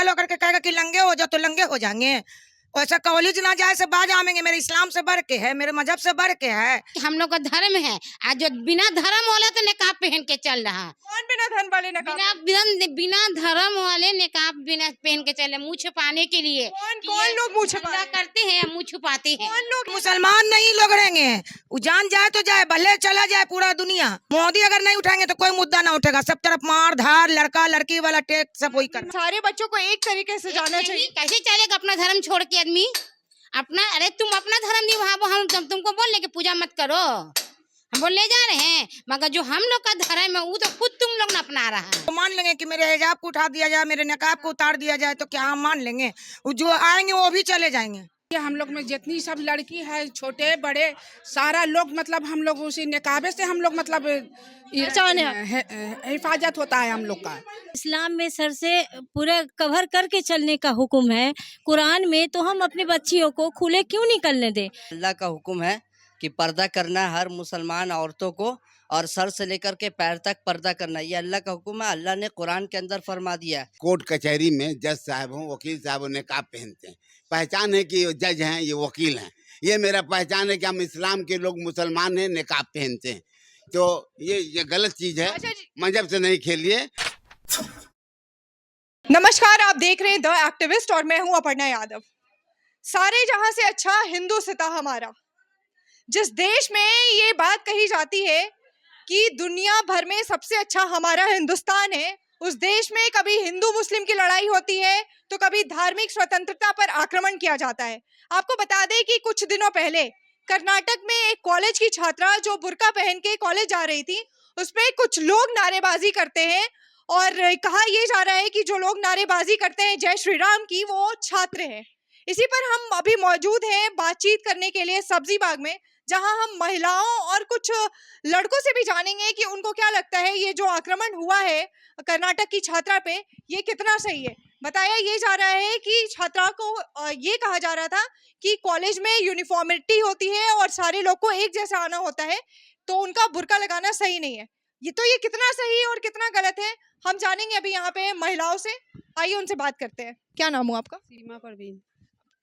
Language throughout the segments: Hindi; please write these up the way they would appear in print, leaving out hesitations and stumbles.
कल होकर के कहेगा कि लंगे हो जाओ तो लंगे हो जाएंगे। ऐसा कॉलेज ना जाए से बाज आएंगे। मेरे इस्लाम से बढ़ के है, मेरे मजहब से बढ़ के है। हम लोग का धर्म है। आज जो बिना धर्म वाला तो निकाब पहन के चल रहा। कौन बिना धर्म वाले नकाब? बिना धर्म वाले निकाब बिना पहन के चले, मुंह छुपाने के लिए। कौन लोग मुंह छुपा धंधा करते हैं, मुंह छुपाते हैं। कौन लोग? मुसलमान नहीं लोग रहेंगे। वो जान जाए तो जाए, भले चला जाए पूरा दुनिया। मोदी अगर नहीं उठाएंगे तो कोई मुद्दा ना उठेगा। सब तरफ मार धार, लड़का लड़की वाला टेक सब वही करना। सारे बच्चों को एक तरीके से जाना चाहिए। कैसे चलेगा अपना धर्म छोड़ के आदमी? अपना, अरे तुम अपना धर्म निभाओ, हम तुमको बोल कि पूजा मत करो, हम बोल ले जा रहे हैं। मगर जो हम लोग का धर्म है वो तो खुद तुम लोग न अपना रहा है। तो मान लेंगे कि मेरे हिजाब को उठा दिया जाए, मेरे नकाब को उतार दिया जाए तो क्या हम मान लेंगे? वो जो आएंगे वो भी चले जाएंगे। हम लोग में जितनी सब लड़की है, छोटे बड़े सारा लोग, मतलब हम लोग उसी निकाबे से हम लोग मतलब हिफाजत होता है हम लोग का। इस्लाम में सर से पूरा कवर करके चलने का हुक्म है, कुरान में, तो हम अपनी बच्चियों को खुले क्यों निकलने दें? अल्लाह का हुक्म है कि पर्दा करना है हर मुसलमान औरतों को, और सर से लेकर के पैर तक पर्दा करना, ये अल्लाह का हुक्म है। अल्लाह ने कुरान के अंदर फरमा दिया है। कोर्ट कचहरी में जज साहब हों, वकील साहब नकाब पहनते हैं। पहचान है कि ये जज हैं, ये वकील हैं। ये मेरा पहचान है कि हम इस्लाम के लोग मुसलमान हैं, नकाब पहनते हैं। तो ये गलत चीज़ है। अच्छा मजहब से नहीं खेलिए। नमस्कार, आप देख रहे हैं द एक्टिविस्ट और मैं हूं अपर्णा यादव। सारे जहां से अच्छा हिंदू सिता हमारा। जिस देश में ये बात कही जाती है कि दुनिया भर में सबसे अच्छा हमारा हिंदुस्तान है, उस देश में कभी हिंदू मुस्लिम की लड़ाई होती है तो कभी धार्मिक स्वतंत्रता पर आक्रमण किया जाता है। आपको बता दें कि कुछ दिनों पहले कर्नाटक में एक कॉलेज की छात्रा जो बुर्का पहन के कॉलेज जा रही थी, उस पे कुछ लोग नारेबाजी करते हैं और कहा यह जा रहा है कि जो लोग नारेबाजी करते हैं जय श्री राम की, वो छात्र हैं। इसी पर हम अभी मौजूद हैं बातचीत करने के लिए सब्जी बाग में, जहां हम महिलाओं और कुछ लड़कों से भी जानेंगे कि उनको क्या लगता है ये जो आक्रमण हुआ है कर्नाटक की छात्रा पे, ये कितना सही है। बताया ये जा रहा है कि छात्रा को ये कहा जा रहा था कि कॉलेज में यूनिफॉर्मिटी होती है और सारे लोग को एक जैसा आना होता है, तो उनका बुर्का लगाना सही नहीं है। ये कितना सही और कितना गलत है हम जानेंगे अभी यहाँ पे महिलाओं से। आइए उनसे बात करते हैं। क्या नाम हुआ आपका? सीमा परवीन।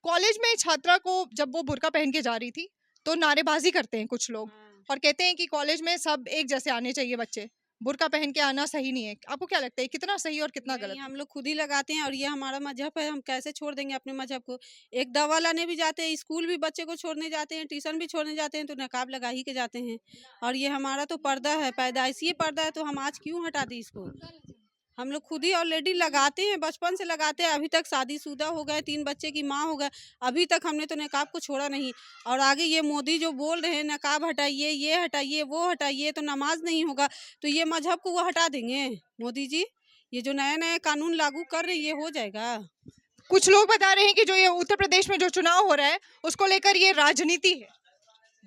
कॉलेज में छात्रा को जब वो बुर्का पहन के जा रही थी तो नारेबाजी करते हैं कुछ लोग और कहते हैं कि कॉलेज में सब एक जैसे आने चाहिए, बच्चे बुर्का पहन के आना सही नहीं है। आपको क्या लगता है कितना सही और कितना गलत? हम लोग खुद ही लगाते हैं और ये हमारा मजहब है, हम कैसे छोड़ देंगे अपने मजहब को। एक दवा लाने भी जाते हैं, स्कूल भी बच्चे को छोड़ने जाते हैं, ट्यूशन भी छोड़ने जाते हैं तो नकाब लगा ही के जाते हैं। और ये हमारा तो पर्दा है, पैदाइशी पर्दा है, तो हम आज क्यों हटा दी इसको? हम लोग खुद ही ऑलरेडी लगाते हैं, बचपन से लगाते हैं, अभी तक शादीशुदा हो गए, 3 बच्चे की माँ हो गए, अभी तक हमने तो नकाब को छोड़ा नहीं। और आगे ये मोदी जो बोल रहे हैं नकाब हटाइए, ये हटाइए, वो हटाइए, तो नमाज नहीं होगा, तो ये मजहब को वो हटा देंगे मोदी जी? ये जो नया नया कानून लागू कर रहे हैं ये हो जाएगा? कुछ लोग बता रहे हैं कि जो ये उत्तर प्रदेश में जो चुनाव हो रहा है उसको लेकर ये राजनीति है।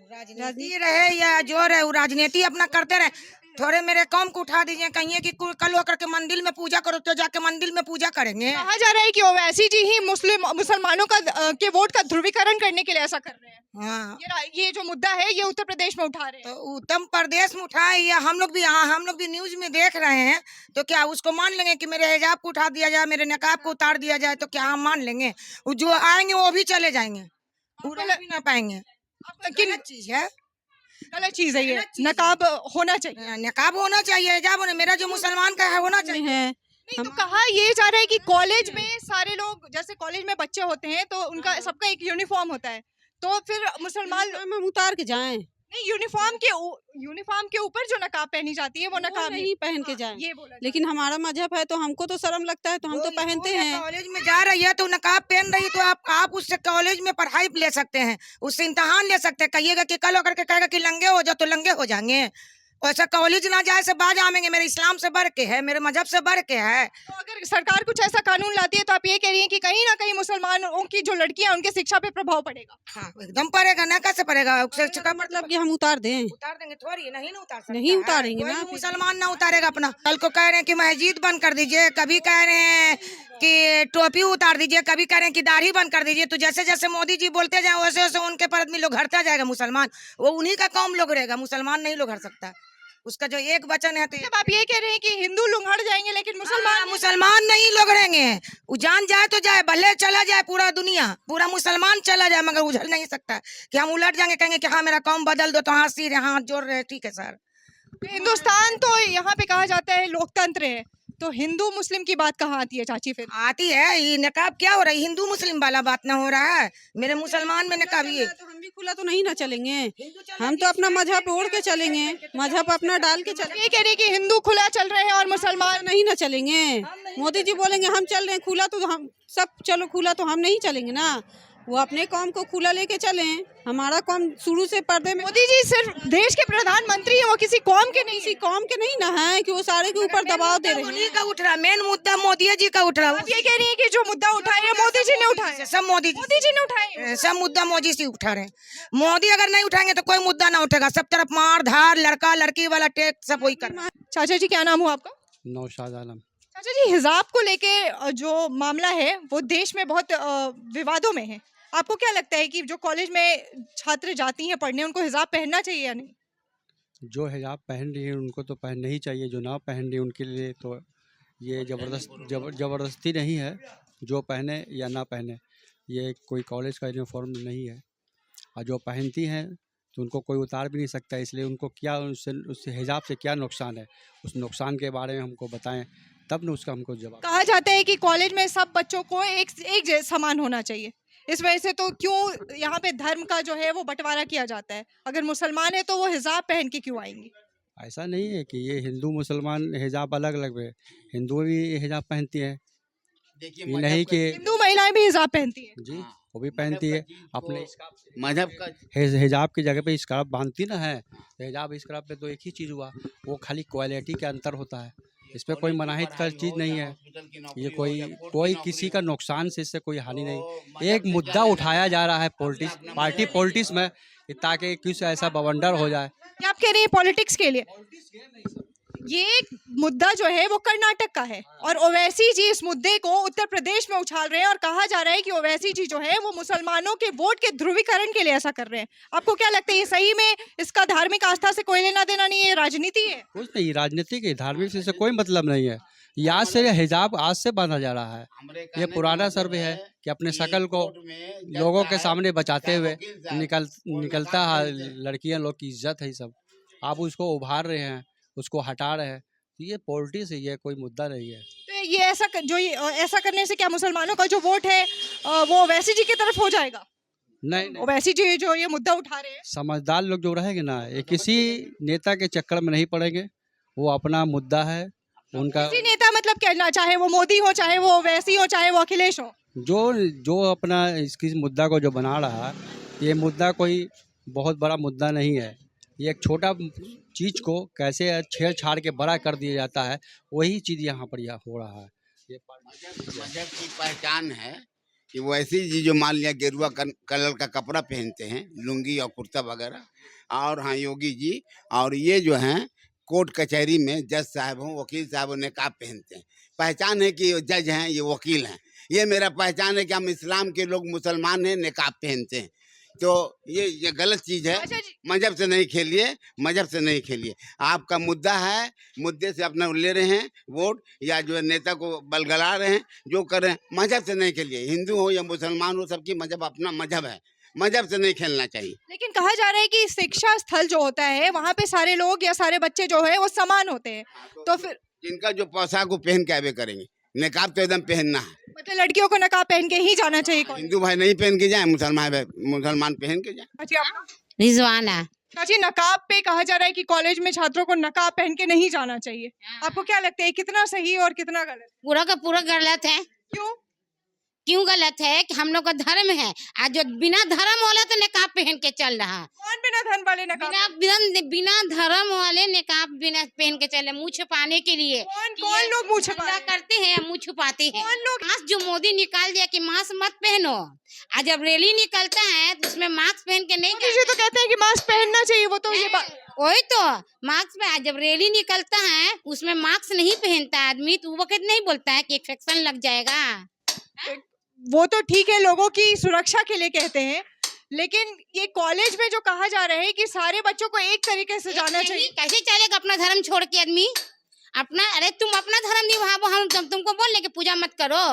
राजनीति रहे या जो रहे, वो राजनीति अपना करते रहे। थोड़े मेरे कौम को उठा दीजिए, कहिए कि कल होकर के मंदिर में पूजा करो तो जाके मंदिर में पूजा करेंगे। कहा जा रहा है कि ओवैसी जी ही मुसलमानों का के वोट का ध्रुवीकरण करने के लिए ऐसा कर रहे हैं। हाँ, ये जो मुद्दा है ये उत्तर प्रदेश में उठा रहे हैं। तो उत्तर प्रदेश में उठाए या हम लोग भी न्यूज में देख रहे हैं, तो क्या उसको मान लेंगे कि मेरे हिजाब को उठा दिया जाए, मेरे नकाब को उतार दिया जाए तो क्या हम मान लेंगे? वो जो आएंगे वो भी चले जाएंगे, वो रह भी ना पाएंगे। गलत चीज है, गलत चीज है ये। नकाब होना चाहिए, नकाब होना चाहिए, हिजाब होना, मेरा जो मुसलमान का है होना चाहिए। नहीं, तो कहा ये जा रहा है कि कॉलेज में सारे लोग, जैसे कॉलेज में बच्चे होते हैं तो उनका सबका एक यूनिफॉर्म होता है, तो फिर मुसलमान हम उतार के जाएं? नहीं, यूनिफॉर्म के ऊपर जो नकाब पहनी जाती है वो नकाब नहीं पहन के जाएं। ये बोला। लेकिन हमारा मजहब है तो हमको तो शर्म लगता है, तो हम तो पहनते हैं। कॉलेज में जा रही है तो नकाब पहन रही, तो आप उससे कॉलेज में पढ़ाई ले सकते हैं, उससे इम्तहान ले सकते हैं। कहिएगा कि कल होकर के कहेगा कि लंगे हो जाओ तो लंगे हो जाएंगे। ऐसा कॉलेज ना जाए से बाज आएंगे। मेरे इस्लाम से बढ़ के है, मेरे मजहब से बढ़ के है। तो अगर सरकार कुछ ऐसा कानून लाती है तो आप ये कह रही हैं कि कहीं ना कहीं मुसलमानों की जो लड़कियां उनके शिक्षा पे प्रभाव पड़ेगा? हाँ, एकदम पड़ेगा ना, कैसे पड़ेगा? शिक्षा मतलब कि हम उतार दें? उतार देंगे थोड़ी, नहीं ना उतार सकते। नहीं उतारेंगे ना, मुसलमान ना उतारेगा अपना। कल को कह रहे हैं कि मस्जिद बंद कर दीजिए, कभी कह रहे हैं कि टोपी उतार दीजिए, कभी कह रहे हैं कि दाढ़ी बंद कर दीजिए। तो जैसे जैसे मोदी जी बोलते जाए वैसे वैसे उनके पर आदमी लोग हटता जाएगा। मुसलमान वो उन्हीं का कौम लोग रहेगा, मुसलमान नहीं लोग हट सकता। उसका जो एक वचन है तो जब आप ये कह रहे हैं कि हिंदू लोग हट जाएंगे लेकिन मुसलमान मुसलमान नहीं लोगड़ेंगे। वो जान जाए तो जाए, भले चला जाए पूरा दुनिया, पूरा मुसलमान चला जाए, मगर उछल नहीं सकता कि हम उलट जाएंगे, कहेंगे कि हाँ मेरा कौम बदल दो, तो हाँ सिर हाथ जोड़ रहे, ठीक है सर। हिंदुस्तान तो यहाँ पे कहा जाता है लोकतंत्र है, तो हिंदू मुस्लिम की बात कहाँ आती है चाची फिर? आती है, ये नकाब क्या हो रहा है, हिंदू मुस्लिम वाला बात ना हो रहा है, मेरे मुसलमान में नकाब ये। तो हम भी खुला तो नहीं ना चलेंगे, हम तो अपना मजहब ओढ़ के चलेंगे, मजहब अपना डाल के चलेंगे। ये कह रहे हैं कि हिंदू खुला चल रहे हैं और मुसलमान नहीं ना चलेंगे। मोदी जी बोलेंगे हम चल रहे हैं खुला, तो हम सब चलो खुला, तो हम नहीं चलेंगे ना। वो अपने कौम को खुला लेके चलें, हमारा कौम शुरू से पर्दे में। मोदी जी सिर्फ देश के प्रधानमंत्री हैं, वो किसी कौम के नहीं, किसी कौम के नहीं ना है कि वो सारे के ऊपर दबाव दे रहे उन्हीं हैं। का उठ रहा, मेन मुद्दा मोदी जी का उठ रहा। आप ये कह रही हैं कि जो मुद्दा उठाए हैं मोदी जी ने उठाए, सब मोदी जी ने उठाए, सब मुद्दा मोदी से उठा रहे हैं। मोदी अगर नहीं उठाएंगे तो कोई मुद्दा ना उठेगा, सब तरफ मार धार, लड़का लड़की वाला टेक सब वही कर। चाचा जी क्या नाम हुआ आपका? नौशाद आलम। चाचा जी हिजाब को लेके जो मामला है वो देश में बहुत विवादों में है। आपको क्या लगता है कि जो कॉलेज में छात्र जाती हैं पढ़ने, उनको हिजाब पहनना चाहिए या नहीं? जो हिजाब पहन रही है उनको तो पहनना ही चाहिए, जो ना पहन रही है उनके लिए तो ये ज़बरदस्ती नहीं है, जो पहने या ना पहने, ये कोई कॉलेज का यूनिफॉर्म नहीं है। और जो पहनती हैं तो उनको कोई उतार भी नहीं सकता, इसलिए उनको क्या उससे हिजाब से क्या नुकसान है, उस नुकसान के बारे में हमको बताएं, तब न उसका हमको जवाब। कहा जाता है कि कॉलेज में सब बच्चों को एक समान होना चाहिए, इस वजह से तो क्यों यहाँ पे धर्म का जो है वो बंटवारा किया जाता है? अगर मुसलमान है तो वो हिजाब पहन के क्यों आएंगी? ऐसा नहीं है कि ये हिंदू मुसलमान हिजाब अलग अलग है, हिंदू भी हिजाब पहनती है, ये नहीं कि हिंदू महिलाएं भी हिजाब पहनती हैं। जी वो भी पहनती है अपने मजहब का हिजाब की जगह पे स्कार्फ बांधती ना है, तो हिजाब स्कार्फ पे तो एक ही चीज़ हुआ, वो खाली क्वालिटी का अंतर होता है, इस पर कोई मनाहित का चीज़ नहीं है। ये कोई किसी का नुकसान से इससे कोई हानि नहीं। एक मुद्दा उठाया जा रहा है पार्टी पॉलिटिक्स में, ताकि कुछ ऐसा बवंडर हो जाए। क्या आप कह रहे हैं पॉलिटिक्स के लिए? ये मुद्दा जो है वो कर्नाटक का है और ओवैसी जी इस मुद्दे को उत्तर प्रदेश में उछाल रहे हैं और कहा जा रहा है कि ओवैसी जी जो है वो मुसलमानों के वोट के ध्रुवीकरण के लिए ऐसा कर रहे हैं। आपको क्या लगता है ये सही में इसका धार्मिक आस्था से कोई लेना देना नहीं है, राजनीति है? कुछ नहीं, राजनीति की धार्मिक से कोई मतलब नहीं है। आज से हिजाब आज से बांधा जा रहा है, ये पुराना सर्वे है कि अपने शकल को लोगों के सामने बचाते हुए निकलता है, लड़कियां लोग की इज्जत है, सब आप उसको उभार रहे हैं, उसको हटा रहे हैं, तो ये पॉलिटिक्स है, ये कोई मुद्दा नहीं है। तो ये ऐसा करने से क्या मुसलमानों का जो वोट है वो ओवैसी जी की तरफ हो जाएगा? नहीं, ओवैसी जी जो ये मुद्दा उठा रहे हैं, समझदार लोग जो रहेंगे ना, ये किसी नेता के चक्कर में नहीं पड़ेंगे, वो अपना मुद्दा है उनका। किसी नेता मतलब क्या, चाहे वो मोदी हो, चाहे वो ओवैसी हो, चाहे वो अखिलेश हो, जो अपना इसकी मुद्दा को जो बना रहा है, ये मुद्दा कोई बहुत बड़ा मुद्दा नहीं है, ये एक छोटा चीज को कैसे छेड़छाड़ के बड़ा कर दिया जाता है, वही चीज यहाँ पर हो रहा है। ये मजहब की पहचान है कि वो ऐसी चीज जो मान लिया गेरुआ कलर का कपड़ा पहनते हैं, लुंगी और कुर्ता वगैरह, और हाँ योगी जी, और ये जो हैं कोर्ट कचहरी में जज साहब हों, वकील साहब हों, नकाब पहनते हैं। पहचान है कि जज हैं, ये वकील हैं। ये मेरा पहचान है कि हम इस्लाम के लोग मुसलमान हैं, नकाब पहनते हैं। तो ये गलत चीज़ है। मजहब से नहीं खेलिए, मजहब से नहीं खेलिए। आपका मुद्दा है, मुद्दे से अपना ले रहे हैं वोट, या जो है नेता को बलगला रहे हैं, जो कर रहे हैं, मजहब से नहीं खेलिए। हिंदू हो या मुसलमान हो, सबकी मजहब अपना मजहब है, मजहब से नहीं खेलना चाहिए। लेकिन कहा जा रहा है कि शिक्षा स्थल जो होता है वहाँ पे सारे लोग या सारे बच्चे जो है वो समान होते हैं, तो फिर जिनका जो पोशाक को पहन के आवे करेंगे, नकाब तो एकदम पहनना है। मतलब लड़कियों को नकाब पहन के ही जाना चाहिए? हिंदू भाई नहीं पहन के जाए, मुसलमान पहन के जाए। अच्छा, रिजवाना चाची नकाब पे कहा जा रहा है कि कॉलेज में छात्रों को नकाब पहन के नहीं जाना चाहिए, आपको क्या लगता है कितना सही और कितना गलत? पूरा का पूरा गलत है। क्यों गलत है? कि हम लोग का धर्म है, आज जो बिना धर्म वाला तो नकाब पहन के चल रहा। कौन बिना धर्म वाले नकाब? बिना धर्म वाले नकाब बिना पहन के चले, मुँह छुपाने के लिए। कौन लोग मुँह छुपा करते हैं, मुँह छुपाते हैं। कौन लोग? मास्क जो मोदी निकाल दिया कि मास्क मत पहनो, आज जब रैली निकलता है तो उसमें मास्क पहन के नहीं जाते। तो कहते हैं कि मास्क पहनना चाहिए, वो तो ये वही तो मास्क पे जब रैली निकलता है उसमें मास्क नहीं पहनता आदमी, तो वो वक्त नहीं बोलता है कि इन्फेक्शन लग जाएगा। वो तो ठीक है, लोगों की सुरक्षा के लिए कहते हैं, लेकिन ये कॉलेज में जो कहा जा रहा है कि सारे बच्चों को एक तरीके से जाना नहीं, चाहिए। कैसे चलेगा अपना धर्म छोड़ के आदमी? अपना अरे तुम अपना धर्म निभाओ, हम तुमको बोल रहे कि पूजा मत करो,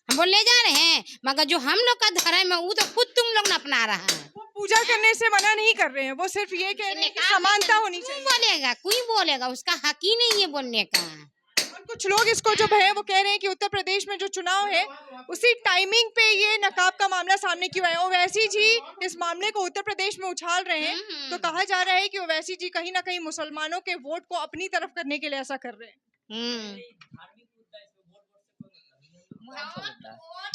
हम बोल ले जा रहे हैं, मगर जो हम लोग का धर्म है वो तो खुद तुम लोग न अपना रहा है। वो पूजा करने से मना नहीं कर रहे हैं, वो सिर्फ ये कह रहे हैं कि समानता होनी कौन चाहिए। बोलेगा? कोई बोलेगा, उसका हक ही नहीं है बोलने का। और कुछ लोग इसको जो है वो कह रहे हैं कि उत्तर प्रदेश में जो चुनाव है उसी टाइमिंग पे ये नकाब का मामला सामने क्यों आया। ओवैसी जी इस मामले को उत्तर प्रदेश में उछाल रहे हैं, तो कहा जा रहा है कि ओवैसी जी कहीं ना कहीं मुसलमानों के वोट को अपनी तरफ करने के लिए ऐसा कर रहे हैं।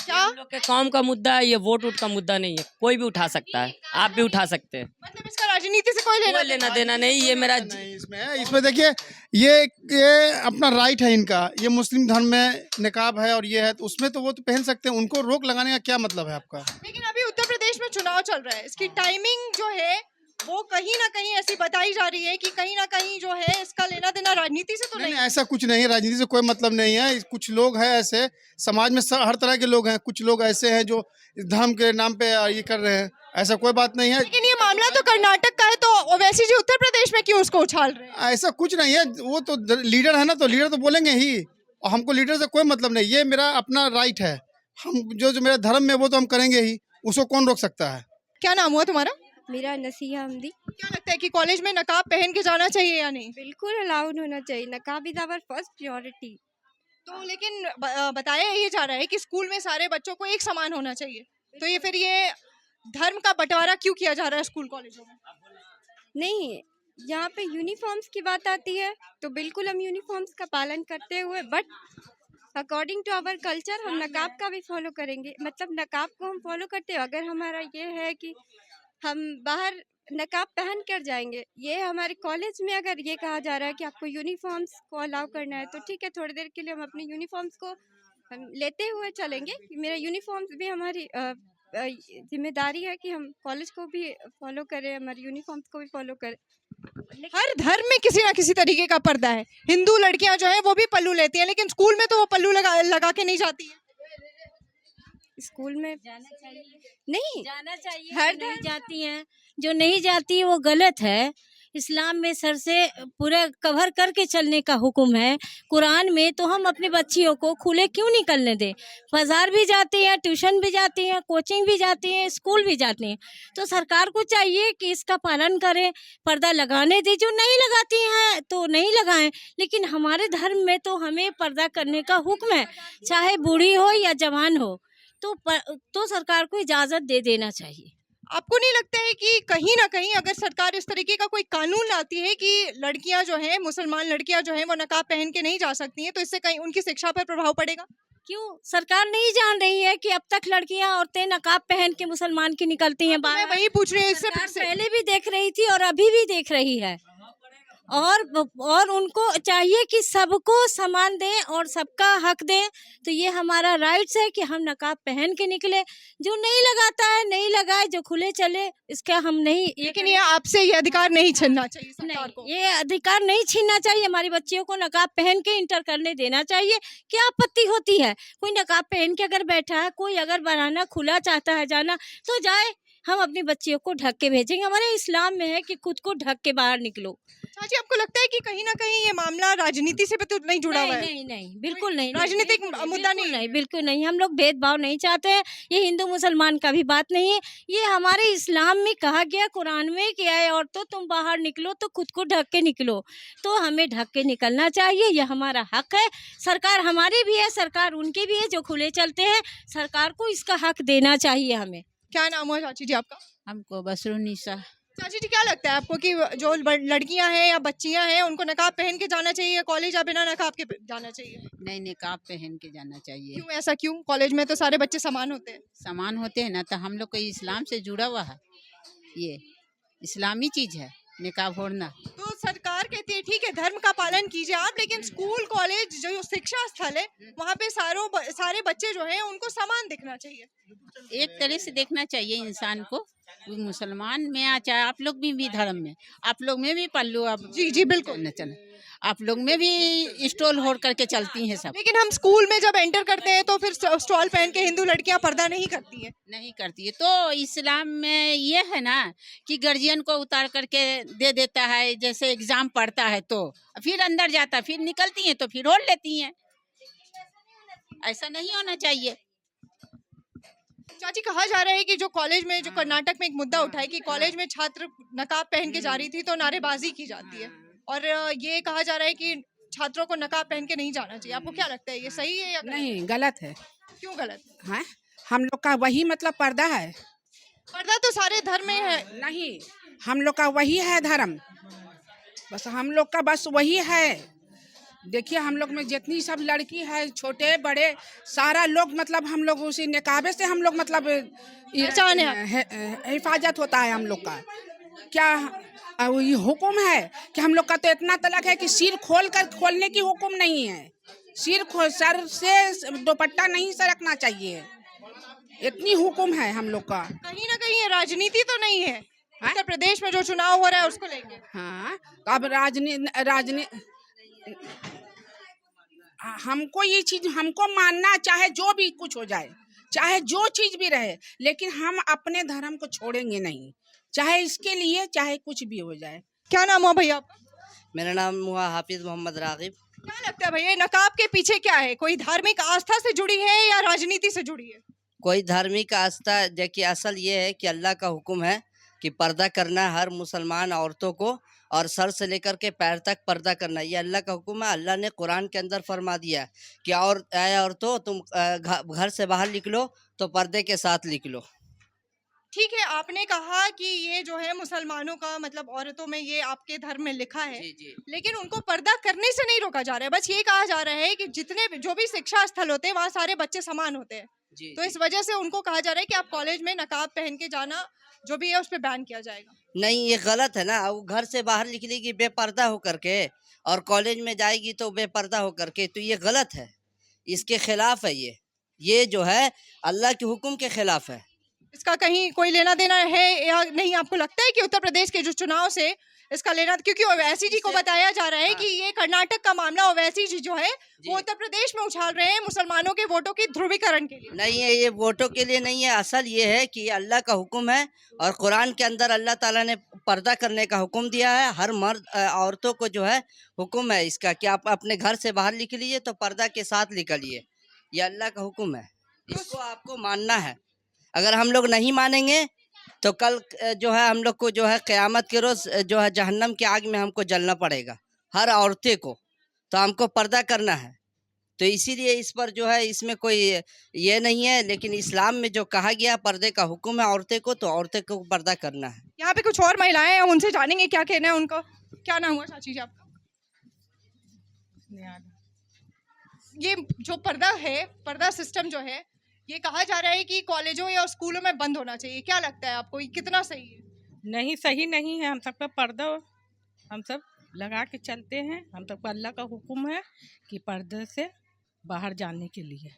क्या हम लोग के कौम का मुद्दा है, ये वोट उठ का मुद्दा नहीं है, कोई भी उठा सकता है, आप भी उठा सकते हैं, मतलब इसका राजनीति से कोई लेना देना नहीं। ये मेरा नहीं इसमें है। इसमें देखिए ये अपना राइट है इनका, ये मुस्लिम धर्म में निकाब है और ये है, तो उसमें तो वो तो पहन सकते हैं, उनको रोक लगाने का क्या मतलब है आपका? लेकिन अभी उत्तर प्रदेश में चुनाव चल रहा है, इसकी टाइमिंग जो है वो कहीं ना कहीं ऐसी बताई जा रही है कि कहीं ना कहीं जो है इसका लेना देना राजनीति से तो नहीं, नहीं। ऐसा कुछ नहीं है, राजनीति से कोई मतलब नहीं है। कुछ लोग हैं ऐसे, समाज में हर तरह के लोग हैं, कुछ लोग ऐसे हैं जो इस धर्म के नाम पे ये कर रहे हैं, ऐसा कोई बात नहीं है। लेकिन ये मामला तो कर्नाटक का है, तो ओवैसी जी उत्तर प्रदेश में क्यों उसको उछाल रहे हैं? ऐसा कुछ नहीं है, वो तो लीडर है ना, तो लीडर तो बोलेंगे ही, और हमको लीडर से कोई मतलब नहीं, ये मेरा अपना राइट है, हम जो मेरा धर्म में वो तो हम करेंगे ही, उसको कौन रोक सकता है। क्या नाम हुआ तुम्हारा? मेरा नसीहा हमदी। क्या लगता है कि कॉलेज में नकाब पहन के जाना चाहिए या नहीं? बिल्कुल अलाउड होना चाहिए, नकाब इज आवर फर्स्ट प्रायोरिटी। तो लेकिन बताया ये जा रहा है कि स्कूल में सारे बच्चों को एक समान होना चाहिए, तो ये फिर ये धर्म का बंटवारा क्यों किया जा रहा है स्कूल कॉलेजों में? नहीं, यहाँ पे यूनिफॉर्म्स की बात आती है तो बिल्कुल हम यूनिफॉर्म्स का पालन करते हुए, but according to our culture हम नकाब का भी फॉलो करेंगे। मतलब नकाब को हम फॉलो करते हैं, अगर हमारा ये है कि हम बाहर नकाब पहन कर जाएंगे, ये हमारे कॉलेज में अगर ये कहा जा रहा है कि आपको यूनिफॉर्म्स को अलाउ करना है, तो ठीक है, थोड़ी देर के लिए हम अपनी यूनिफॉर्म्स को हम लेते हुए चलेंगे। मेरा यूनिफॉर्म्स भी हमारी जिम्मेदारी है कि हम कॉलेज को भी फॉलो करें, हमारे यूनिफॉर्म्स को भी फॉलो करें। हर धर्म में किसी ना किसी तरीके का पर्दा है। हिंदू लड़कियां जो है वो भी पल्लू लेती हैं, लेकिन स्कूल में तो वो पल्लू लगा के नहीं जाती है। स्कूल में जाना चाहिए, नहीं जाना चाहिए, हर जो नहीं जाती हैं, जो नहीं जाती है वो गलत है। इस्लाम में सर से पूरा कवर करके चलने का हुक्म है, कुरान में, तो हम अपनी बच्चियों को खुले क्यों निकलने दें? बाजार भी जाती हैं, ट्यूशन भी जाती हैं, कोचिंग भी जाती हैं, स्कूल भी जाती हैं, तो सरकार को चाहिए कि इसका पालन करें, पर्दा लगाने दें। जो नहीं लगाती हैं तो नहीं लगाएं, लेकिन हमारे धर्म में तो हमें पर्दा करने का हुक्म है, चाहे बूढ़ी हो या जवान हो, तो सरकार को इजाज़त दे देना चाहिए। आपको नहीं लगता है कि कहीं ना कहीं अगर सरकार इस तरीके का कोई कानून लाती है कि लड़कियां जो हैं, मुसलमान लड़कियां जो हैं वो नकाब पहन के नहीं जा सकती हैं, तो इससे कहीं उनकी शिक्षा पर प्रभाव पड़ेगा? क्यों सरकार नहीं जान रही है कि अब तक लड़कियां औरतें नकाब पहन के मुसलमान की निकलती हैं मैं बाहर? वही पूछ रही हूँ, इससे सरकार पहले भी देख रही थी और अभी भी देख रही है, और उनको चाहिए कि सबको समान दें और सबका हक दें। तो ये हमारा राइट्स है कि हम नकाब पहन के निकले, जो नहीं लगाता है नहीं लगाए, जो खुले चले, इसका हम नहीं। लेकिन ये आपसे ये अधिकार नहीं छीनना चाहिए सरकार को। ये अधिकार नहीं छीनना चाहिए, हमारी बच्चियों को नकाब पहन के इंटर करने देना चाहिए। क्या आपत्ति होती है? कोई नकाब पहन के अगर बैठा है, कोई अगर बनाना खुला चाहता है जाना तो जाए, हम अपनी बच्चियों को ढक के भेजेंगे। हमारे इस्लाम में है कि खुद को ढक के बाहर निकलो। चाची, आपको लगता है कि कहीं ना कहीं ये मामला राजनीति से भी तो नहीं जुड़ा हुआ है? नहीं नहीं, बिल्कुल नहीं, राजनीतिक मुद्दा नहीं, बिल्कुल नहीं। हम लोग भेदभाव नहीं चाहते हैं, ये हिंदू मुसलमान का भी बात नहीं है। ये हमारे इस्लाम में कहा गया, कुरान में, कि आए औरतों तुम बाहर निकलो तो खुद को ढक के निकलो, तो हमें ढक के निकलना चाहिए, ये हमारा हक है। सरकार हमारी भी है, सरकार उनकी भी है जो खुले चलते हैं, सरकार को इसका हक देना चाहिए हमें। क्या नाम हुआ चाची जी आपका? हमको बसरुन्निसा। चाची जी, क्या लगता है आपको कि जो लड़कियां हैं या बच्चियां हैं उनको नकाब पहन के जाना चाहिए कॉलेज, या बिना नकाब के जाना चाहिए? नहीं, नकाब पहन के जाना चाहिए। क्यों, ऐसा क्यों? कॉलेज में तो सारे बच्चे समान होते हैं। समान होते हैं ना, तो हम लोग को इस्लाम से जुड़ा हुआ है, ये इस्लामी चीज है नकाब ओढ़ना। तो सरकार कहती है ठीक है धर्म का पालन कीजिए आप, लेकिन स्कूल कॉलेज जो शिक्षा स्थल है वहाँ पे सारे बच्चे जो हैं उनको समान दिखना चाहिए। एक तरह से देखना चाहिए इंसान को, वो मुसलमान में चाहे आप लोग भी धर्म में, आप लोग में भी पल्लू अब जी जी बिल्कुल न चले, आप लोग में भी स्टॉल होड़ करके चलती हैं सब। लेकिन हम स्कूल में जब एंटर करते हैं तो फिर स्टॉल पहन के हिंदू लड़कियां पर्दा नहीं करती है। नहीं करती है तो इस्लाम में ये है ना कि गार्जियन को उतार करके दे देता है, जैसे एग्जाम पढ़ता है तो फिर अंदर जाता है, फिर निकलती हैं तो फिर ओढ़ लेती हैं। ऐसा नहीं होना चाहिए। चाची, कहा जा रहा है कि जो कॉलेज में, जो कर्नाटक में एक मुद्दा उठा है कि कॉलेज में छात्र नकाब पहन के जा रही थी तो नारेबाजी की जाती है, और ये कहा जा रहा है कि छात्रों को नकाब पहन के नहीं जाना चाहिए। आपको क्या लगता है, ये सही है या नहीं, गलत है। क्यों गलत है? हम लोग का वही मतलब पर्दा है। पर्दा तो सारे धर्म में है। नहीं, हम लोग का वही है धर्म, बस हम लोग का बस वही है। देखिए हम लोग में जितनी सब लड़की है, छोटे बड़े सारा लोग मतलब हम लोग उसी निकाबे से हम लोग मतलब हिफाजत होता है हम लोग का। क्या ये हुक्म है कि हम लोग का तो इतना तलक है कि सिर खोलने की हुक्म नहीं है, सर से दुपट्टा नहीं सरकना चाहिए, इतनी हुक्म है हम लोग का। कहीं ना कहीं राजनीति तो नहीं है उत्तर प्रदेश में जो चुनाव हो रहा है उसको लेके? हाँ, तो अब राजनीति हमको ये चीज हमको मानना, चाहे जो भी कुछ हो जाए, चाहे जो चीज भी रहे, लेकिन हम अपने धर्म को छोड़ेंगे नहीं, चाहे इसके लिए चाहे कुछ भी हो जाए। क्या नाम हुआ भैया आपका? मेरा नाम हुआ हाफिज मोहम्मद रागिब। क्या लगता है भैया, नकाब के पीछे क्या है? कोई धार्मिक आस्था से जुड़ी है या राजनीति से जुड़ी है? कोई धार्मिक आस्था, देखिए असल ये है कि अल्लाह का हुक्म है कि पर्दा करना है हर मुसलमान औरतों को, और सर से लेकर के पैर तक पर्दा करना, ये अल्लाह का हुक्म है। अल्लाह ने कुरान के अंदर फरमा दिया है कि औरतों तुम घर से बाहर निकलो तो पर्दे के साथ निकलो। ठीक है, आपने कहा कि ये जो है मुसलमानों का मतलब औरतों में ये आपके धर्म में लिखा है, जी। लेकिन उनको पर्दा करने से नहीं रोका जा रहा है। बस ये कहा जा रहा है कि जितने जो भी शिक्षा स्थल होते हैं वहाँ सारे बच्चे समान होते हैं, तो इस वजह से उनको कहा जा रहा है कि आप कॉलेज में नकाब पहन के जाना जो भी है उस पर बैन किया जाएगा। नहीं, ये गलत है ना। वो घर से बाहर निकलेगी बेपर्दा होकर के और कॉलेज में जाएगी तो बेपर्दा होकर के, तो ये गलत है, इसके खिलाफ है। ये जो है अल्लाह के हुक्म के खिलाफ है। इसका कहीं कोई लेना देना है या नहीं? आपको लगता है कि उत्तर प्रदेश के जो चुनाव से इसका लेना, क्योंकि ओवैसी जी को बताया जा रहा है कि ये कर्नाटक का मामला ओवैसी जी जो है वो उत्तर प्रदेश में उछाल रहे हैं मुसलमानों के वोटों की ध्रुवीकरण के लिए। नहीं है, ये वोटों के लिए नहीं है। असल ये है कि अल्लाह का हुक्म है, और कुरान के अंदर अल्लाह ताला ने पर्दा करने का हुक्म दिया है। हर मर्द औरतों को जो है हुक्म है इसका कि आप अपने घर से बाहर निकलिए तो पर्दा के साथ निकलिए, ये अल्लाह का हुक्म है, इसको आपको मानना है। अगर हम लोग नहीं मानेंगे तो कल जो है हम लोग को जो है क़यामत के रोज़ जो है जहन्नम की आग में हमको जलना पड़ेगा, हर औरतें को। तो हमको पर्दा करना है, तो इसीलिए इस पर जो है इसमें कोई ये नहीं है। लेकिन इस्लाम में जो कहा गया पर्दे का हुक्म है औरतें को, तो औरतें को पर्दा करना है। यहाँ पे कुछ और महिलाएं हैं, उनसे जानेंगे क्या कहना है उनका। क्या नाम हुआ चाची जी आपका? ये जो पर्दा है, पर्दा सिस्टम जो है, ये कहा जा रहा है कि कॉलेजों या स्कूलों में बंद होना चाहिए। क्या लगता है आपको, ये कितना सही है? नहीं, सही नहीं है। हम सब पे पर्दा हम सब लगा के चलते हैं। हम सब को अल्लाह का हुक्म है कि पर्दे से बाहर जाने के लिए।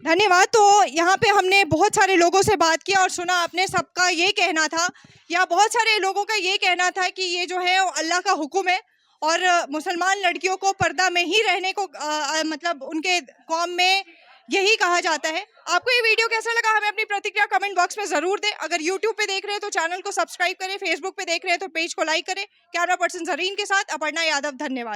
धन्यवाद। तो यहाँ पे हमने बहुत सारे लोगों से बात किया और सुना, आपने सबका ये कहना था या बहुत सारे लोगों का ये कहना था कि ये जो है अल्लाह का हुक्म है और मुसलमान लड़कियों को पर्दा में ही रहने को मतलब उनके कौम में यही कहा जाता है। आपको ये वीडियो कैसा लगा हमें अपनी प्रतिक्रिया कमेंट बॉक्स में जरूर दें। अगर यूट्यूब पे देख रहे हैं तो चैनल को सब्सक्राइब करें, फेसबुक पे देख रहे हैं तो पेज को लाइक करें। कैमरा पर्सन जरीन के साथ अपर्णा यादव, धन्यवाद।